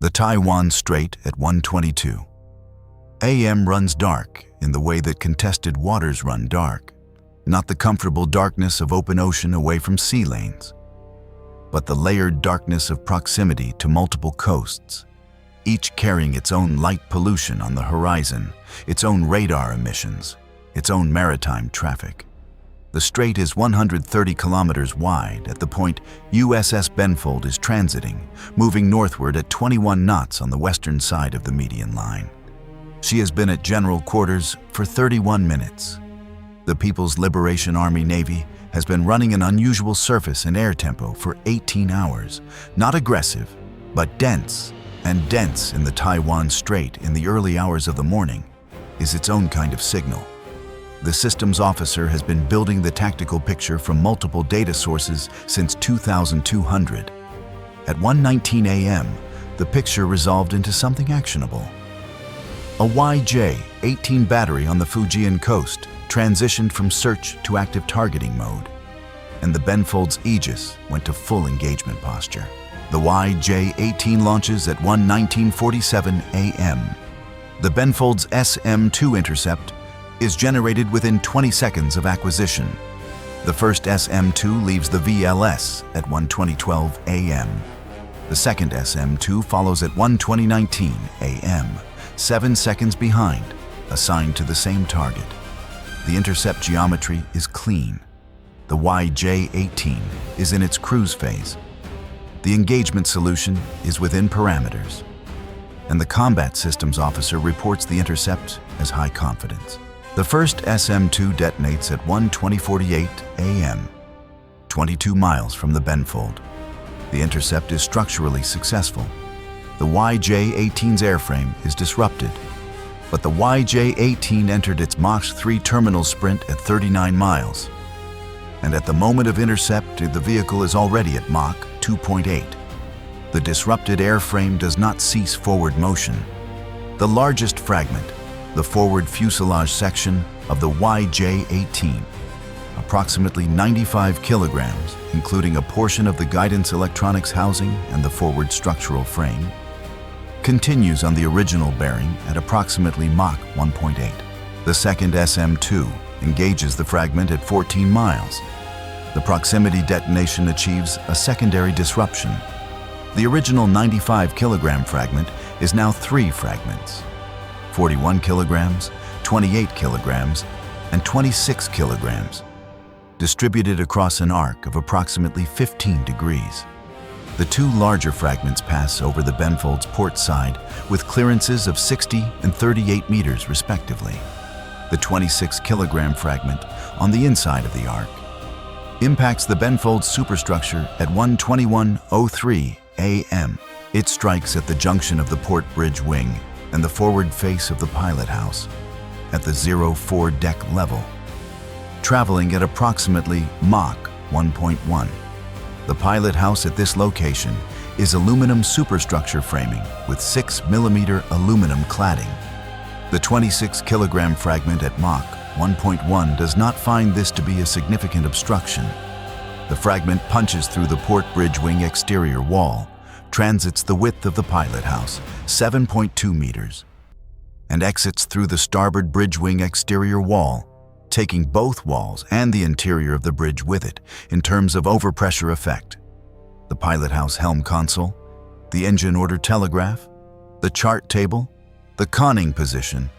The Taiwan Strait at 1:22 a.m. runs dark in the way that contested waters run dark, not the comfortable darkness of open ocean away from sea lanes, but the layered darkness of proximity to multiple coasts, each carrying its own light pollution on the horizon, its own radar emissions, its own maritime traffic. The strait is 130 kilometers wide at the point USS Benfold is transiting, moving northward at 21 knots on the western side of the median line. She has been at general quarters for 31 minutes. The People's Liberation Army Navy has been running an unusual surface and air tempo for 18 hours, not aggressive, but dense, and dense in the Taiwan Strait in the early hours of the morning is its own kind of signal. The systems officer has been building the tactical picture from multiple data sources since 2200. At 1:19 a.m., the picture resolved into something actionable. A YJ-18 battery on the Fujian coast transitioned from search to active targeting mode, and the Benfold's Aegis went to full engagement posture. The YJ-18 launches at 1:19:47 a.m. The Benfold's SM-2 intercept is generated within 20 seconds of acquisition. The first SM-2 leaves the VLS at 1:20:12 a.m. The second SM-2 follows at 1:20:19 a.m., 7 seconds behind, assigned to the same target. The intercept geometry is clean. The YJ-18 is in its cruise phase. The engagement solution is within parameters, and the combat systems officer reports the intercept as high confidence. The first SM-2 detonates at 1:20:48 a.m., 22 miles from the Benfold. The intercept is structurally successful. The YJ-18's airframe is disrupted, but the YJ-18 entered its Mach 3 terminal sprint at 39 miles. And at the moment of intercept, the vehicle is already at Mach 2.8. The disrupted airframe does not cease forward motion. The largest fragment, the forward fuselage section of the YJ-18, approximately 95 kilograms, including a portion of the guidance electronics housing and the forward structural frame, continues on the original bearing at approximately Mach 1.8. The second SM-2 engages the fragment at 14 miles. The proximity detonation achieves a secondary disruption. The original 95-kilogram fragment is now 3 fragments: 41 kilograms, 28 kilograms, and 26 kilograms, distributed across an arc of approximately 15 degrees. The 2 larger fragments pass over the Benfold's port side with clearances of 60 and 38 meters respectively. The 26-kilogram fragment on the inside of the arc impacts the Benfold's superstructure at 1:21:03 a.m. It strikes at the junction of the port bridge wing and the forward face of the pilot house at the 04 deck level, traveling at approximately Mach 1.1. The pilot house at this location is aluminum superstructure framing with 6mm aluminum cladding. The 26-kilogram fragment at Mach 1.1 does not find this to be a significant obstruction. The fragment punches through the port bridge wing exterior wall, transits the width of the pilot house, 7.2 meters, and exits through the starboard bridge wing exterior wall, taking both walls and the interior of the bridge with it in terms of overpressure effect. The pilot house helm console, the engine order telegraph, the chart table, the conning position,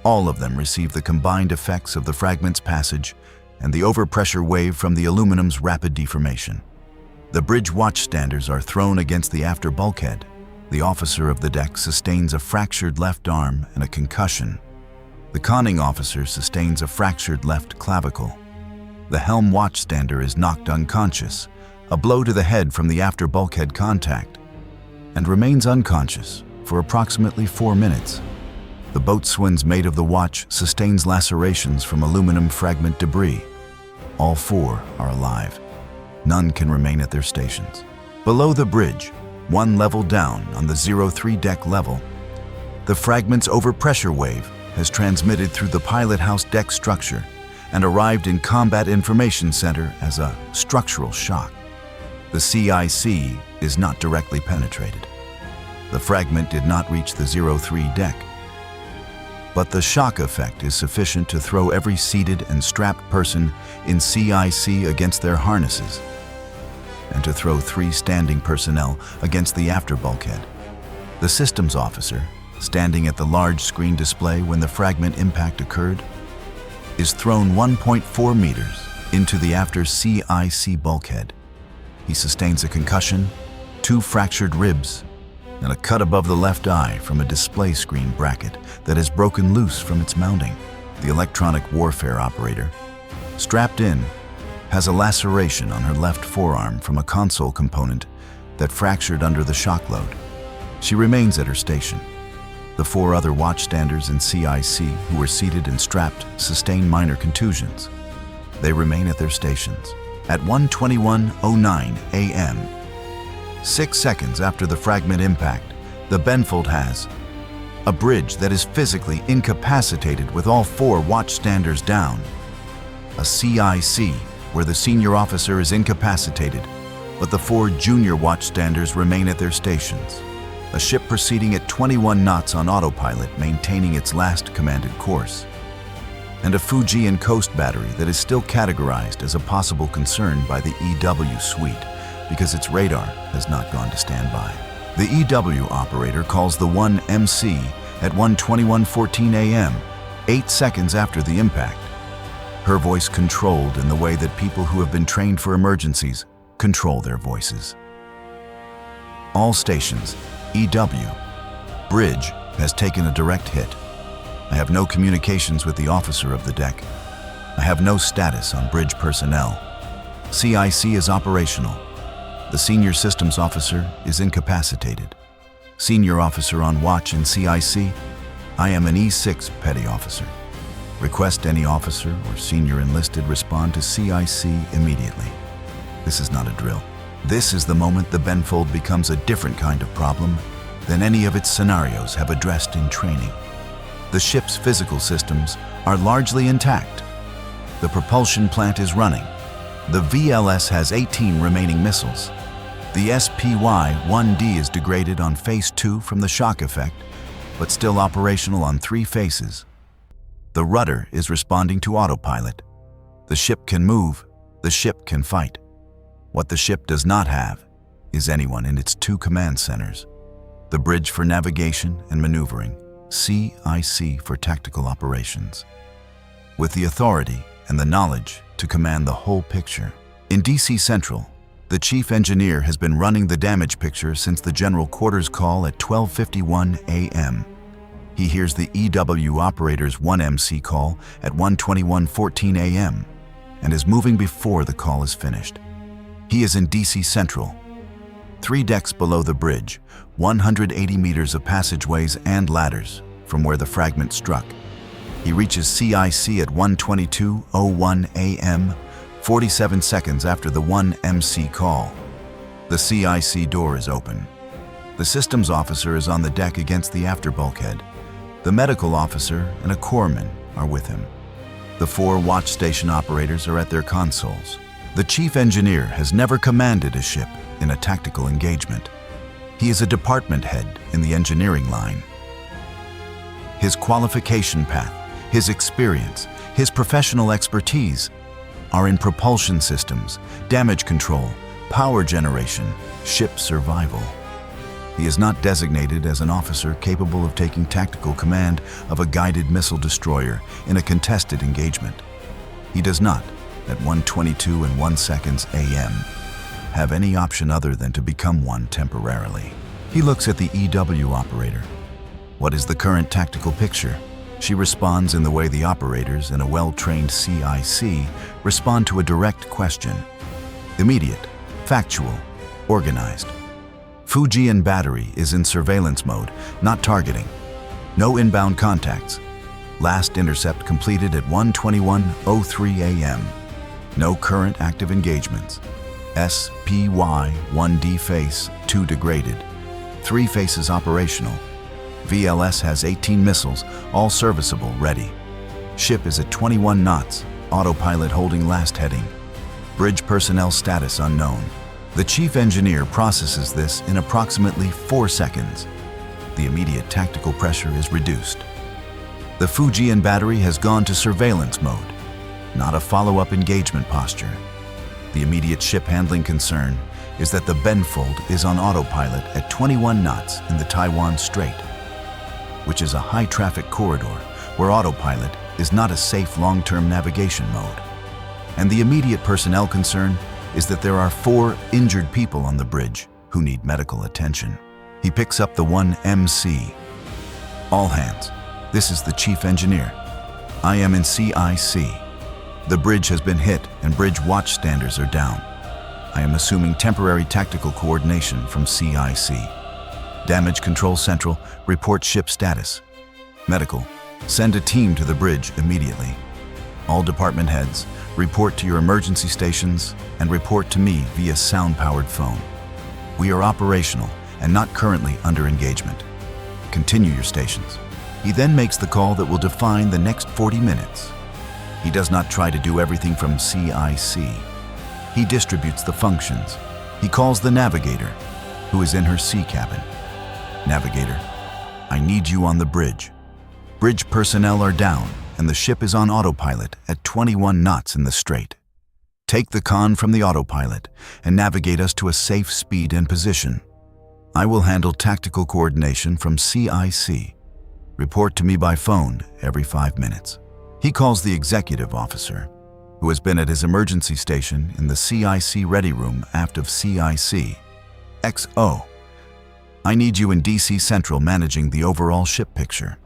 all of them receive the combined effects of the fragment's passage and the overpressure wave from the aluminum's rapid deformation. The bridge watchstanders are thrown against the after bulkhead. The officer of the deck sustains a fractured left arm and a concussion. The conning officer sustains a fractured left clavicle. The helm watchstander is knocked unconscious, a blow to the head from the after bulkhead contact, and remains unconscious for approximately 4 minutes. The boatswain's mate of the watch sustains lacerations from aluminum fragment debris. All 4 are alive. None can remain at their stations. Below the bridge, 1 level down on the 03 deck level, the fragment's overpressure wave has transmitted through the pilot house deck structure and arrived in Combat Information Center as a structural shock. The CIC is not directly penetrated. The Fragment did not reach the 03 deck, but the shock effect is sufficient to throw every seated and strapped person in CIC against their harnesses, and to throw 3 standing personnel against the after bulkhead. The systems officer, standing at the large screen display when the Fragment impact occurred, is thrown 1.4 meters into the after CIC bulkhead. He sustains a concussion, 2 fractured ribs, and a cut above the left eye from a display screen bracket that has broken loose from its mounting. The electronic warfare operator, strapped in, has a laceration on her left forearm from a console component that fractured under the shock load. She remains at her station. The 4 other watchstanders in CIC who were seated and strapped sustain minor contusions. They remain at their stations. At 1:21:09 a.m., 6 seconds after the Fragment impact, the Benfold has a bridge that is physically incapacitated with all 4 watchstanders down, a CIC where the senior officer is incapacitated, but the 4 junior watchstanders remain at their stations, a ship proceeding at 21 knots on autopilot maintaining its last commanded course, and a Fujian coast battery that is still categorized as a possible concern by the EW suite because its radar has not gone to standby. The EW operator calls the 1MC at 1:21:14 a.m., 8 seconds after the impact. Her voice controlled in the way that people who have been trained for emergencies control their voices. All stations, EW, bridge has taken a direct hit. I have no communications with the officer of the deck. I have no status on bridge personnel. CIC is operational. The senior systems officer is incapacitated. Senior officer on watch in CIC, I am an E6 petty officer. Request any officer or senior enlisted respond to CIC immediately. This is not a drill. This is the moment the Benfold becomes a different kind of problem than any of its scenarios have addressed in training. The ship's physical systems are largely intact. The propulsion plant is running. The VLS has 18 remaining missiles. The SPY-1D is degraded on phase 2 from the shock effect, but still operational on 3 phases. The rudder is responding to autopilot. The ship can move, the ship can fight. What the ship does not have is anyone in its 2 command centers. The bridge for navigation and maneuvering, CIC for tactical operations, with the authority and the knowledge to command the whole picture. In DC Central, the chief engineer has been running the damage picture since the general quarters call at 12:51 a.m. He hears the EW operator's 1MC call at 1:21:14 a.m. and is moving before the call is finished. He is in DC Central, 3 decks below the bridge, 180 meters of passageways and ladders from where the Fragment struck. He reaches CIC at 1:22:01 a.m., 47 seconds after the 1MC call. The CIC door is open. The systems officer is on the deck against the after bulkhead. The medical officer and a corpsman are with him. The 4 watch station operators are at their consoles. The chief engineer has never commanded a ship in a tactical engagement. He is a department head in the engineering line. His qualification path, his experience, his professional expertise are in propulsion systems, damage control, power generation, ship survival. He is not designated as an officer capable of taking tactical command of a guided missile destroyer in a contested engagement. He does not, at 1:22:01 a.m., have any option other than to become one temporarily. He looks at the EW operator. What is the current tactical picture? She responds in the way the operators in a well-trained CIC respond to a direct question. Immediate, factual, organized. Fujian battery is in surveillance mode, not targeting. No inbound contacts. Last intercept completed at 1:21:03 a.m. No current active engagements. SPY-1D face 2 degraded. 3 faces operational. VLS has 18 missiles, all serviceable, ready. Ship is at 21 knots, autopilot holding last heading. Bridge personnel status unknown. The chief engineer processes this in approximately 4 seconds. The immediate tactical pressure is reduced. The Fujian battery has gone to surveillance mode, not a follow-up engagement posture. The immediate ship handling concern is that the Benfold is on autopilot at 21 knots in the Taiwan Strait, which is a high-traffic corridor where autopilot is not a safe long-term navigation mode. And the immediate personnel concern is that there are 4 injured people on the bridge who need medical attention. He picks up the 1MC. All hands, this is the chief engineer. I am in CIC. The bridge has been hit and bridge watchstanders are down. I am assuming temporary tactical coordination from CIC. Damage Control Central, report ship status. Medical, send a team to the bridge immediately. All department heads, report to your emergency stations and report to me via sound-powered phone. We are operational and not currently under engagement. Continue your stations. He then makes the call that will define the next 40 minutes. He does not try to do everything from CIC. He distributes the functions. He calls the Navigator, who is in her sea cabin. Navigator, I need you on the bridge. Bridge personnel are down and the ship is on autopilot at 21 knots in the strait. Take the con from the autopilot and navigate us to a safe speed and position. I will handle tactical coordination from CIC. Report to me by phone every 5 minutes. He calls the executive officer, who has been at his emergency station in the CIC ready room aft of CIC. XO. I need you in DC Central managing the overall ship picture.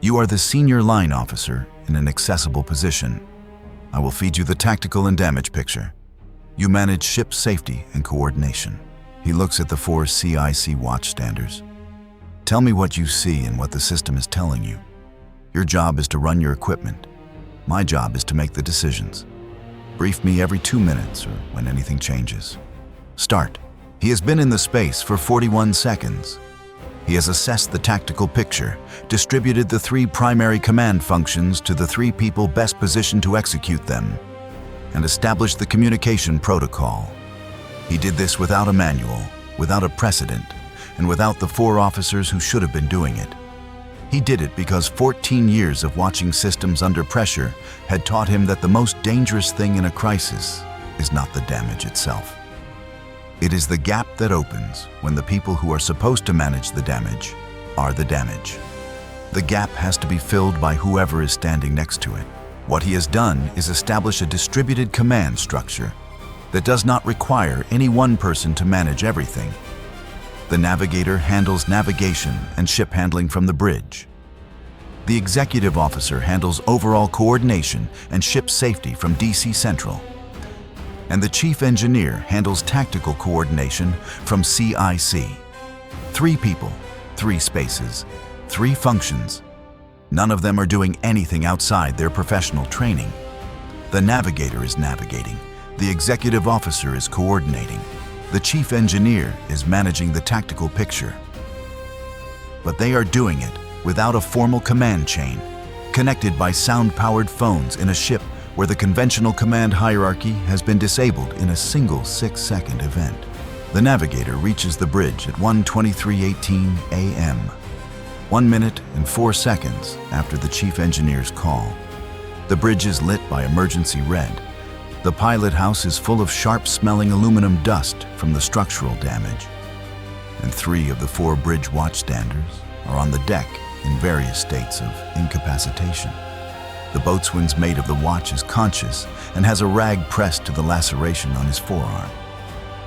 You are the senior line officer in an accessible position. I will feed you the tactical and damage picture. You manage ship safety and coordination. He looks at the 4 CIC watchstanders. Tell me what you see and what the system is telling you. Your job is to run your equipment. My job is to make the decisions. Brief me every 2 minutes or when anything changes. Start. He has been in the space for 41 seconds. He has assessed the tactical picture, distributed the 3 primary command functions to the 3 people best positioned to execute them, and established the communication protocol. He did this without a manual, without a precedent, and without the 4 officers who should have been doing it. He did it because 14 years of watching systems under pressure had taught him that the most dangerous thing in a crisis is not the damage itself. It is the gap that opens when the people who are supposed to manage the damage are the damage. The gap has to be filled by whoever is standing next to it. What he has done is establish a distributed command structure that does not require any one person to manage everything. The Navigator handles navigation and ship handling from the bridge. The executive officer handles overall coordination and ship safety from DC Central. And the chief engineer handles tactical coordination from CIC. 3 people, 3 spaces, 3 functions. None of them are doing anything outside their professional training. The Navigator is navigating. The executive officer is coordinating. The chief engineer is managing the tactical picture. But they are doing it without a formal command chain, connected by sound-powered phones in a ship where the conventional command hierarchy has been disabled in a single 6-second event. The Navigator reaches the bridge at 1:23:18 a.m., 1 minute and 4 seconds after the chief engineer's call. The bridge is lit by emergency red. The pilot house is full of sharp-smelling aluminum dust from the structural damage. And 3 of the 4 bridge watchstanders are on the deck in various states of incapacitation. The boatswain's mate of the watch is conscious and has a rag pressed to the laceration on his forearm.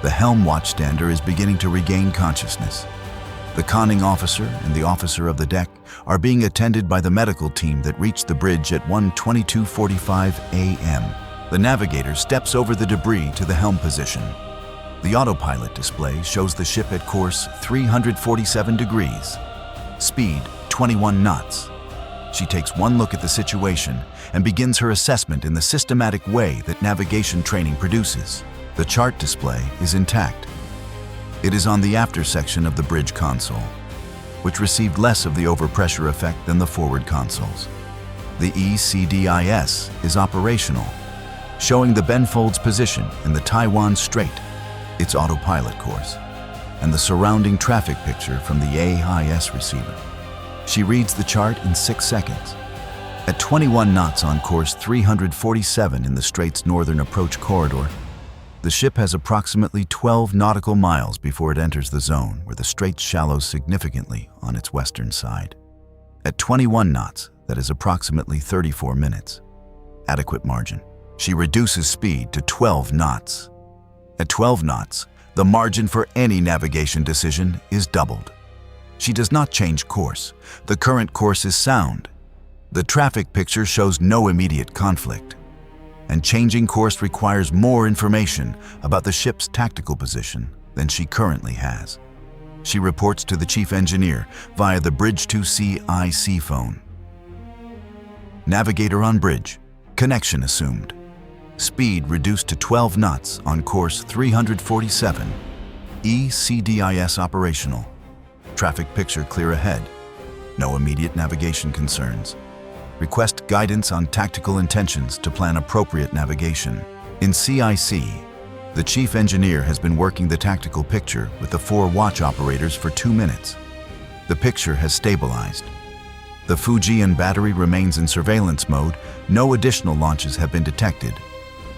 The helm watchstander is beginning to regain consciousness. The conning officer and the officer of the deck are being attended by the medical team that reached the bridge at 1:22:45 a.m. The Navigator steps over the debris to the helm position. The autopilot display shows the ship at course 347 degrees, speed 21 knots. She takes one look at the situation and begins her assessment in the systematic way that navigation training produces. The chart display is intact. It is on the after section of the bridge console, which received less of the overpressure effect than the forward consoles. The ECDIS is operational, showing the Benfold's position in the Taiwan Strait, its autopilot course. and the surrounding traffic picture from the AIS receiver. She reads the chart in 6 seconds. At 21 knots on course 347 in the Strait's northern approach corridor, the ship has approximately 12 nautical miles before it enters the zone where the Strait shallows significantly on its western side. At 21 knots, that is approximately 34 minutes. Adequate margin. She reduces speed to 12 knots. At 12 knots, the margin for any navigation decision is doubled. She does not change course. The current course is sound. The traffic picture shows no immediate conflict, and changing course requires more information about the ship's tactical position than she currently has. She reports to the chief engineer via the Bridge 2C IC phone. Navigator on bridge. Connection assumed. Speed reduced to 12 knots on course 347. ECDIS operational. Traffic picture clear ahead. No immediate navigation concerns. Request guidance on tactical intentions to plan appropriate navigation. In CIC, the chief engineer has been working the tactical picture with the 4 watch operators for 2 minutes. The picture has stabilized. The Fujian battery remains in surveillance mode, no additional launches have been detected,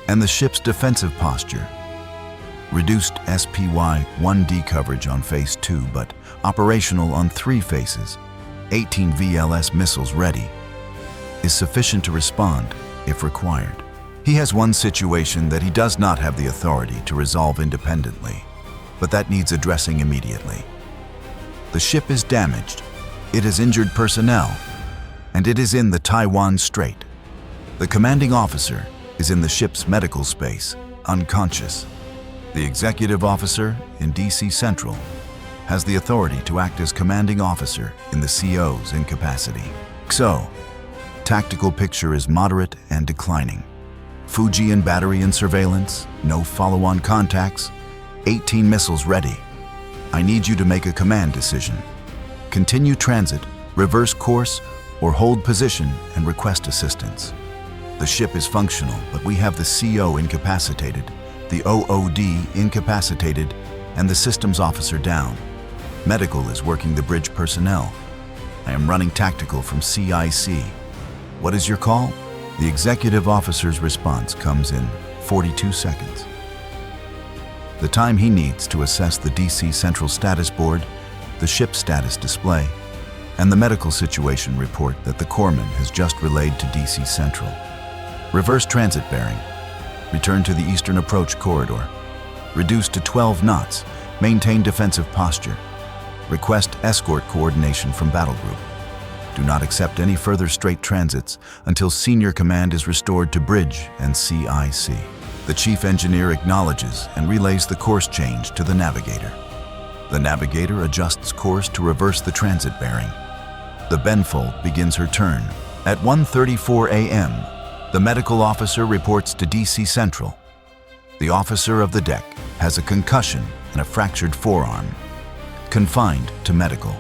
and the ship's defensive posture. Reduced SPY-1D coverage on phase 2, but operational on 3 phases. 18 VLS missiles ready. Is sufficient to respond if required. He has one situation that he does not have the authority to resolve independently, but that needs addressing immediately. The ship is damaged, it has injured personnel, and it is in the Taiwan Strait. The commanding officer is in the ship's medical space, unconscious. The executive officer in DC Central has the authority to act as commanding officer in the CO's incapacity. So, tactical picture is moderate and declining. Fujian battery in surveillance, no follow-on contacts, 18 missiles ready. I need you to make a command decision. Continue transit, reverse course, or hold position and request assistance. The ship is functional, but we have the CO incapacitated, the OOD incapacitated, and the systems officer down. Medical is working the bridge personnel. I am running tactical from CIC. What is your call? The executive officer's response comes in 42 seconds. The time he needs to assess the DC Central status board, the ship status display, and the medical situation report that the corpsman has just relayed to DC Central. Reverse transit bearing. Return to the eastern approach corridor. Reduce to 12 knots. Maintain defensive posture. Request escort coordination from battle group. Do not accept any further Strait transits until senior command is restored to bridge and CIC. The chief engineer acknowledges and relays the course change to the navigator. The navigator adjusts course to reverse the transit bearing. The Benfold begins her turn. At 1:34 a.m., the medical officer reports to DC Central. The officer of the deck has a concussion and a fractured forearm. Confined to medical.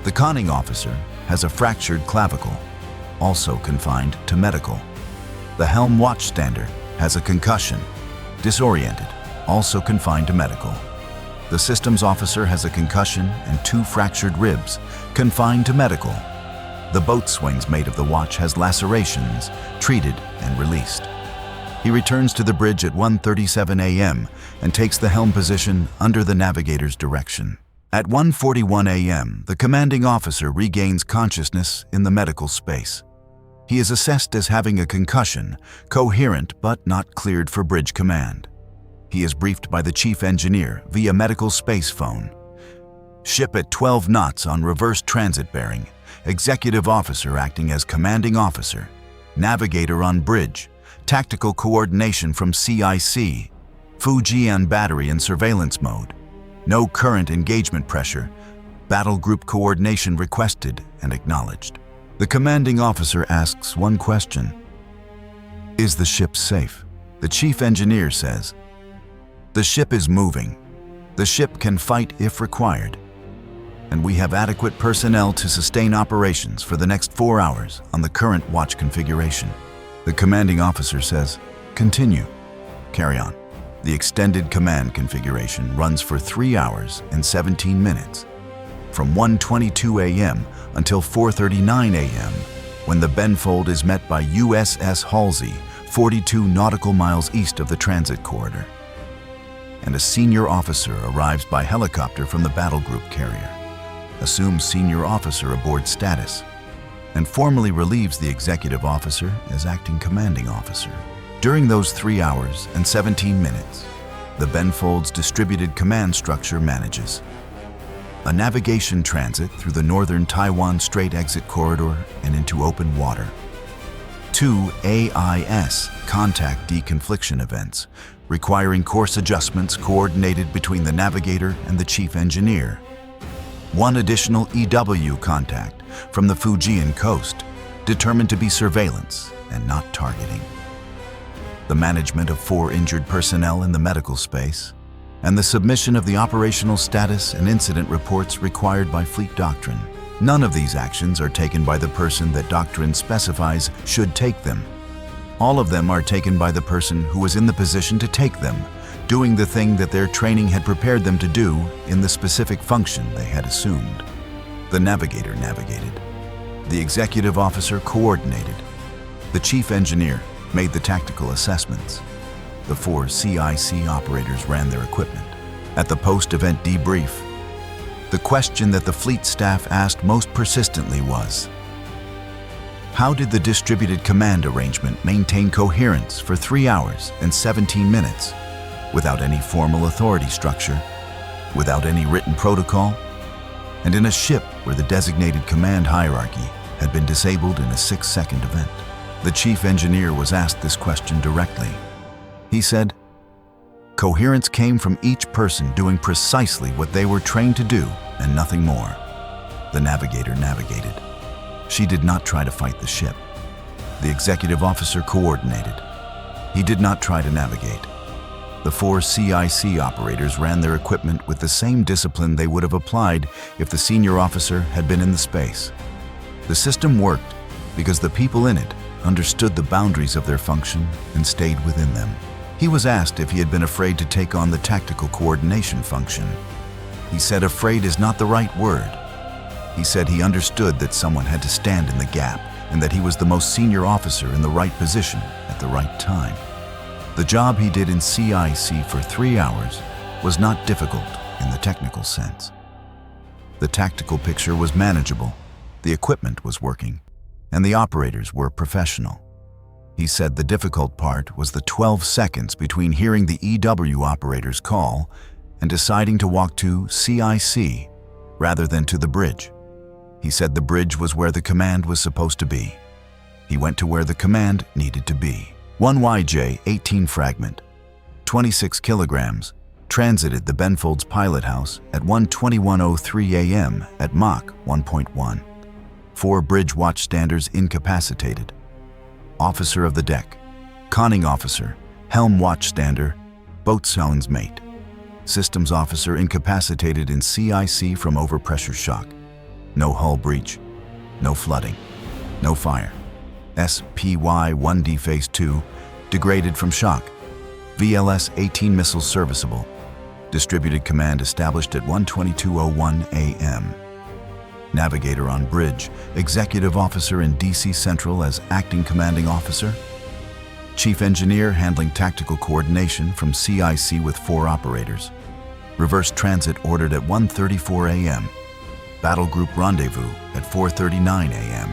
The conning officer has a fractured clavicle, also confined to medical. The helm watchstander has a concussion, disoriented, also confined to medical. The systems officer has a concussion and 2 fractured ribs, confined to medical. The boatswain's mate of the watch has lacerations, treated and released. He returns to the bridge at 1:37 a.m. and takes the helm position under the navigator's direction. At 1:41 a.m., the commanding officer regains consciousness in the medical space. He is assessed as having a concussion, coherent but not cleared for bridge command. He is briefed by the chief engineer via medical space phone. Ship at 12 knots on reverse transit bearing. Executive officer acting as commanding officer. Navigator on bridge. Tactical coordination from CIC. Fujian battery in surveillance mode. No current engagement pressure. Battle group coordination requested and acknowledged. The commanding officer asks one question. Is the ship safe? The chief engineer says, the ship is moving. The ship can fight if required. And we have adequate personnel to sustain operations for the next 4 hours on the current watch configuration. The commanding officer says, continue. Carry on. The extended command configuration runs for 3 hours and 17 minutes, from 1:22 a.m. until 4:39 a.m., when the Benfold is met by USS Halsey, 42 nautical miles east of the transit corridor. And a senior officer arrives by helicopter from the battle group carrier, assumes senior officer aboard status, and formally relieves the executive officer as acting commanding officer. During those 3 hours and 17 minutes, the Benfold's distributed command structure manages a navigation transit through the northern Taiwan Strait exit corridor and into open water, 2 AIS contact deconfliction events requiring course adjustments coordinated between the navigator and the chief engineer, 1 additional EW contact from the Fujian coast determined to be surveillance and not targeting, the management of 4 injured personnel in the medical space, and the submission of the operational status and incident reports required by fleet doctrine. None of these actions are taken by the person that doctrine specifies should take them. All of them are taken by the person who was in the position to take them, doing the thing that their training had prepared them to do in the specific function they had assumed. The navigator navigated. The executive officer coordinated. The chief engineer made the tactical assessments. The 4 CIC operators ran their equipment. At the post-event debrief, the question that the fleet staff asked most persistently was, how did the distributed command arrangement maintain coherence for 3 hours and 17 minutes without any formal authority structure, without any written protocol, and in a ship where the designated command hierarchy had been disabled in a 6-second event? The chief engineer was asked this question directly. He said, coherence came from each person doing precisely what they were trained to do and nothing more. The navigator navigated. She did not try to fight the ship. The executive officer coordinated. He did not try to navigate. The 4 CIC operators ran their equipment with the same discipline they would have applied if the senior officer had been in the space. The system worked because the people in it understood the boundaries of their function and stayed within them. He was asked if he had been afraid to take on the tactical coordination function. He said afraid is not the right word. He said he understood that someone had to stand in the gap and that he was the most senior officer in the right position at the right time. The job he did in CIC for 3 hours was not difficult in the technical sense. The tactical picture was manageable, the equipment was working, and the operators were professional. He said the difficult part was the 12 seconds between hearing the EW operator's call and deciding to walk to CIC rather than to the bridge. He said the bridge was where the command was supposed to be. He went to where the command needed to be. 1YJ-18 Fragment, 26 kilograms, transited the Benfold's pilot house at 1:21:03 a.m. at Mach 1.1. 4 bridge watchstanders incapacitated. Officer of the deck, conning officer, helm watchstander, boatswain's mate. Systems officer incapacitated in CIC from overpressure shock. No hull breach, no flooding, no fire. SPY-1D Phase 2, degraded from shock. VLS-18 missiles serviceable. Distributed command established at 1:22:01 a.m. Navigator on bridge, executive officer in DC Central as acting commanding officer. Chief engineer handling tactical coordination from CIC with 4 operators. Reverse transit ordered at 1:34 a.m. Battle group rendezvous at 4:39 a.m.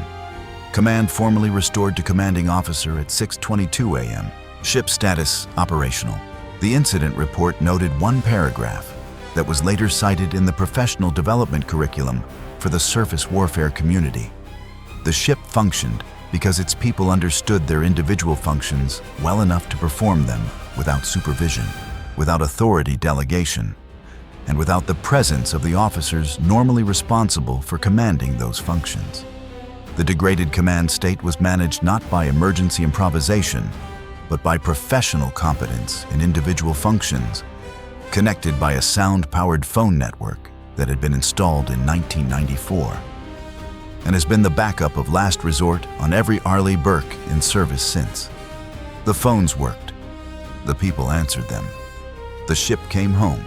Command formally restored to commanding officer at 6:22 a.m. Ship status operational. The incident report noted 1 paragraph that was later cited in the professional development curriculum for the surface warfare community. The ship functioned because its people understood their individual functions well enough to perform them without supervision, without authority delegation, and without the presence of the officers normally responsible for commanding those functions. The degraded command state was managed not by emergency improvisation, but by professional competence in individual functions, connected by a sound-powered phone network that had been installed in 1994 and has been the backup of last resort on every Arleigh Burke in service since. The phones worked. The people answered them. The ship came home,